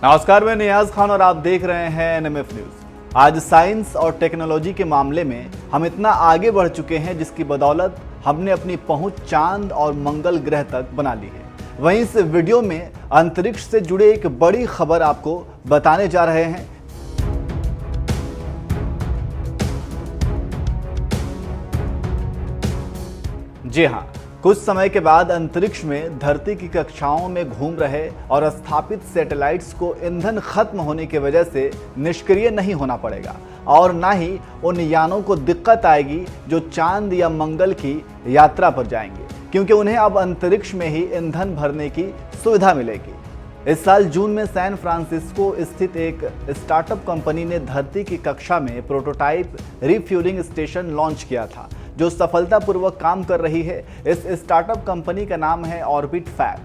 नमस्कार, मैं नियाज खान और आप देख रहे हैं एनएमएफ न्यूज। आज साइंस और टेक्नोलॉजी के मामले में हम इतना आगे बढ़ चुके हैं जिसकी बदौलत हमने अपनी पहुंच चांद और मंगल ग्रह तक बना ली है। वहीं इस वीडियो में अंतरिक्ष से जुड़े एक बड़ी खबर आपको बताने जा रहे हैं। जी हाँ, कुछ समय के बाद अंतरिक्ष में धरती की कक्षाओं में घूम रहे और स्थापित सैटेलाइट्स को ईंधन खत्म होने की वजह से निष्क्रिय नहीं होना पड़ेगा और ना ही उन यानों को दिक्कत आएगी जो चांद या मंगल की यात्रा पर जाएंगे, क्योंकि उन्हें अब अंतरिक्ष में ही ईंधन भरने की सुविधा मिलेगी। इस साल जून में सैन फ्रांसिस्को स्थित एक स्टार्टअप कंपनी ने धरती की कक्षा में प्रोटोटाइप रिफ्यूलिंग स्टेशन लॉन्च किया था, जो सफलतापूर्वक काम कर रही है। इस स्टार्टअप कंपनी का नाम है ऑर्बिट फैब।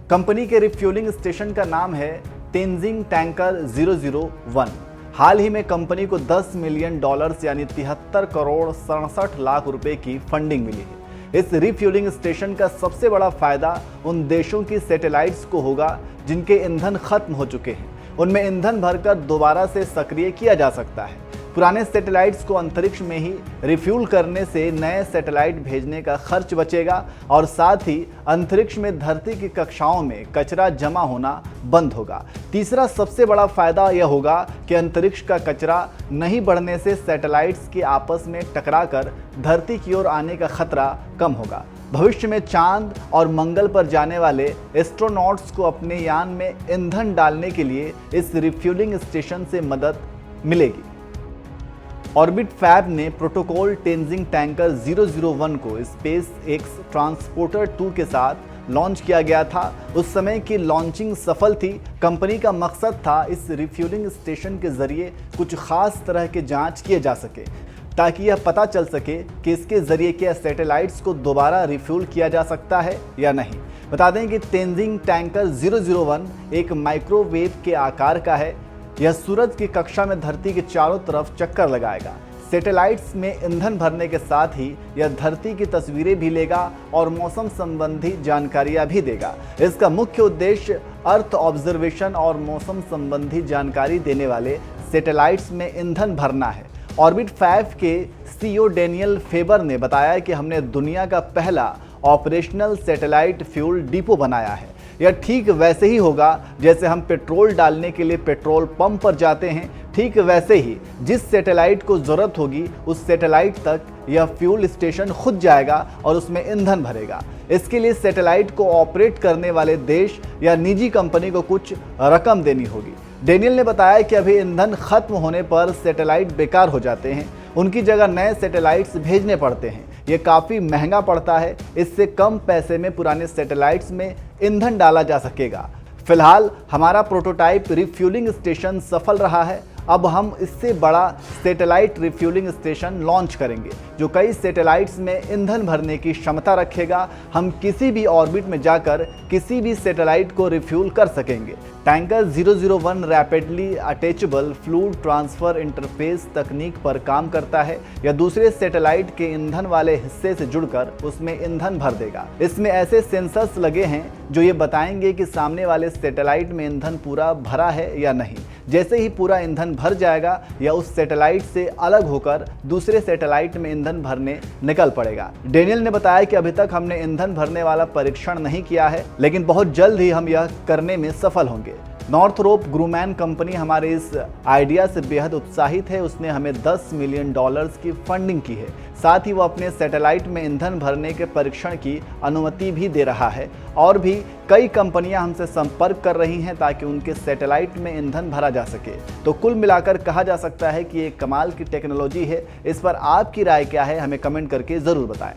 कंपनी के रिफ्यूलिंग स्टेशन का नाम है तेनजिंग टैंकर 001। हाल ही में कंपनी को $10 मिलियन यानी 73 करोड़ 67 लाख रुपए की फंडिंग मिली है। इस रिफ्यूलिंग स्टेशन का सबसे बड़ा फायदा उन देशों की सैटेलाइट्स को होगा जिनके ईंधन खत्म हो चुके हैं। उनमें ईंधन भरकर दोबारा से सक्रिय किया जा सकता है। पुराने सैटेलाइट्स को अंतरिक्ष में ही रिफ्यूल करने से नए सैटेलाइट भेजने का खर्च बचेगा और साथ ही अंतरिक्ष में धरती की कक्षाओं में कचरा जमा होना बंद होगा। तीसरा सबसे बड़ा फायदा यह होगा कि अंतरिक्ष का कचरा नहीं बढ़ने से सैटेलाइट्स के आपस में टकराकर धरती की ओर आने का खतरा कम होगा। भविष्य में चांद और मंगल पर जाने वाले एस्ट्रोनॉट्स को अपने यान में ईंधन डालने के लिए इस रिफ्यूलिंग स्टेशन से मदद मिलेगी। ऑर्बिट फैब ने प्रोटोकॉल तेनजिंग टैंकर 001 को स्पेस एक्स ट्रांसपोर्टर 2 के साथ लॉन्च किया गया था। उस समय की लॉन्चिंग सफल थी। कंपनी का मकसद था इस रिफ्यूलिंग स्टेशन के जरिए कुछ खास तरह के जांच किए जा सके, ताकि यह पता चल सके कि इसके जरिए क्या सैटेलाइट्स को दोबारा रिफ्यूल किया जा सकता है या नहीं। बता दें कि तेनजिंग टैंकर 001 एक माइक्रोवेव के आकार का है। यह सूरज की कक्षा में धरती के चारों तरफ चक्कर लगाएगा। सैटेलाइट्स में ईंधन भरने के साथ ही यह धरती की तस्वीरें भी लेगा और मौसम संबंधी जानकारियां भी देगा। इसका मुख्य उद्देश्य अर्थ ऑब्जर्वेशन और मौसम संबंधी जानकारी देने वाले सैटेलाइट्स में ईंधन भरना है। ऑर्बिट फैब के सीईओ डेनियल फेबर ने बताया कि हमने दुनिया का पहला ऑपरेशनल सैटेलाइट फ्यूल डिपो बनाया है। यह ठीक वैसे ही होगा जैसे हम पेट्रोल डालने के लिए पेट्रोल पंप पर जाते हैं। ठीक वैसे ही जिस सैटेलाइट को ज़रूरत होगी उस सैटेलाइट तक यह फ्यूल स्टेशन खुद जाएगा और उसमें ईंधन भरेगा। इसके लिए सैटेलाइट को ऑपरेट करने वाले देश या निजी कंपनी को कुछ रकम देनी होगी। डेनियल ने बताया कि अभी ईंधन खत्म होने पर सैटेलाइट बेकार हो जाते हैं, उनकी जगह नए सैटेलाइट्स भेजने पड़ते हैं। ये काफ़ी महंगा पड़ता है। इससे कम पैसे में पुराने सैटेलाइट्स में ईंधन डाला जा सकेगा। फिलहाल हमारा प्रोटोटाइप रिफ्यूलिंग स्टेशन सफल रहा है। अब हम इससे बड़ा सैटेलाइट रिफ्यूलिंग स्टेशन लॉन्च करेंगे, जो कई सैटेलाइट्स में ईंधन भरने की क्षमता रखेगा। हम किसी भी ऑर्बिट में जाकर किसी भी सैटेलाइट को रिफ्यूल कर सकेंगे। Tanker 001 rapidly attachable fluid transfer interface तकनीक पर काम करता है। यह दूसरे सैटेलाइट के ईंधन वाले हिस्से से जुड़कर उसमें ईंधन भर देगा। इसमें ऐसे सेंसर्स लगे हैं जो ये बताएंगे कि सामने वाले सैटेलाइट में ईंधन पूरा भरा है या नहीं। जैसे ही पूरा ईंधन भर जाएगा, यह उस सैटेलाइट से अलग होकर दूसरे सैटेलाइट में ईंधन भरने निकल पड़ेगा। डेनियल ने बताया कि अभी तक हमने ईंधन भरने वाला परीक्षण नहीं किया है, लेकिन बहुत जल्द ही हम यह करने में सफल होंगे। नॉर्थरोप ग्रूमैन कंपनी हमारे इस आइडिया से बेहद उत्साहित है। उसने हमें $10 मिलियन की फंडिंग की है। साथ ही वो अपने सैटेलाइट में ईंधन भरने के परीक्षण की अनुमति भी दे रहा है। और भी कई कंपनियां हमसे संपर्क कर रही हैं ताकि उनके सैटेलाइट में ईंधन भरा जा सके। तो कुल मिलाकर कहा जा सकता है कि ये कमाल की टेक्नोलॉजी है। इस पर आपकी राय क्या है, हमें कमेंट करके ज़रूर बताएं।